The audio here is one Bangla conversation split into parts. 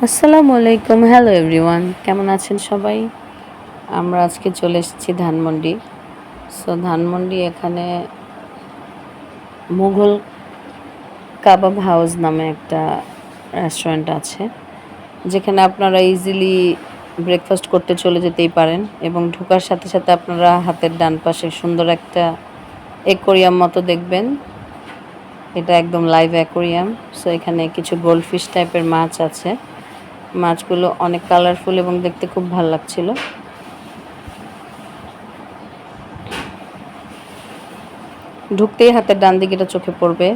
আসসালামু আলাইকুম, হ্যালো এভরিওয়ান, কেমন আছেন সবাই? আমরা আজকে চলে এসেছি ধানমন্ডি। ধানমন্ডি এখানে মুঘল কাবাব হাউস নামে একটা রেস্টুরেন্ট আছে, যেখানে আপনারা ইজিলি ব্রেকফাস্ট করতে চলে যেতেই পারেন এবং ঢোকার সাথে সাথে আপনারা হাতের ডান পাশে সুন্দর একটা অ্যাকোয়ারিয়াম মতো দেখবেন। এটা একদম লাইভ অ্যাকোয়ারিয়াম। এখানে কিছু গোল্ডফিশ টাইপের মাছ আছে। মাছগুলো অনেক কালারফুল এবং দেখতে খুব ভালো লাগছিল। ঢুকতেই হাতের ডান দিকেটা চোখে পড়বে।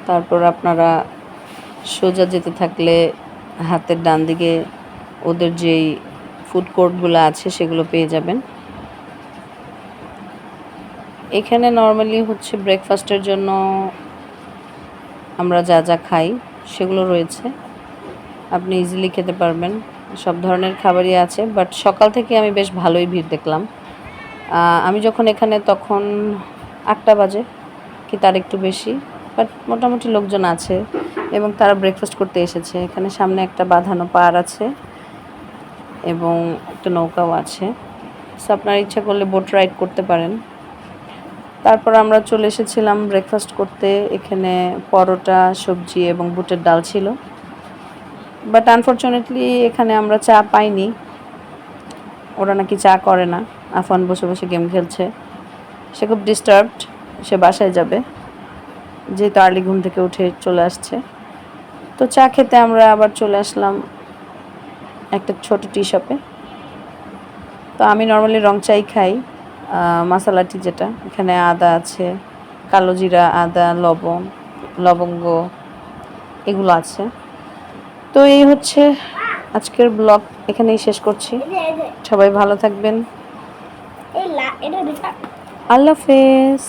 তারপর আপনারা সোজা যেতে থাকলে হাতের ডান দিকে ওদের যেই ফুড কোর্টগুলো আছে সেগুলো পেয়ে যাবেন। এখানে নর্মালি হচ্ছে ব্রেকফাস্টের জন্য আমরা যা যা খাই সেগুলো রয়েছে, আপনি ইজিলি খেতে পারবেন। সব ধরনের খাবারই আছে, বাট সকাল থেকে আমি বেশ ভালোই ভিড় দেখলাম। আমি যখন এখানে তখন 8টা বাজে কি তার একটু বেশি, বাট মোটামুটি লোকজন আছে এবং তারা ব্রেকফাস্ট করতে এসেছে। এখানে সামনে একটা বাঁধানো পার আছে এবং একটা নৌকাও আছে। আপনার ইচ্ছা করলে বোট রাইড করতে পারেন। তারপর আমরা চলে এসেছিলাম ব্রেকফাস্ট করতে। এখানে পরোটা, সবজি এবং বুটের ডাল ছিল, বাট আনফর্চুনেটলি এখানে আমরা চা পাইনি। ওরা নাকি চা করে না। আফান বসে বসে গেম খেলছে। সে খুব ডিস্টার্বড, সে বাসায় যাবে, যেহেতু আর্লি ঘুম থেকে উঠে চলে আসছে। তো চা খেতে আমরা আবার চলে আসলাম একটা ছোট টি শপে। তো আমি নর্মালি রং চাই খাই, মশলা টি, যেটা এখানে আদা আছে, কালো জিরা, আদা, লবঙ্গ এগুলো আছে। তো এই হচ্ছে আজকের ব্লগ, এখানেই শেষ করছি। সবাই ভালো থাকবেন, আল্লাহ হাফেজ।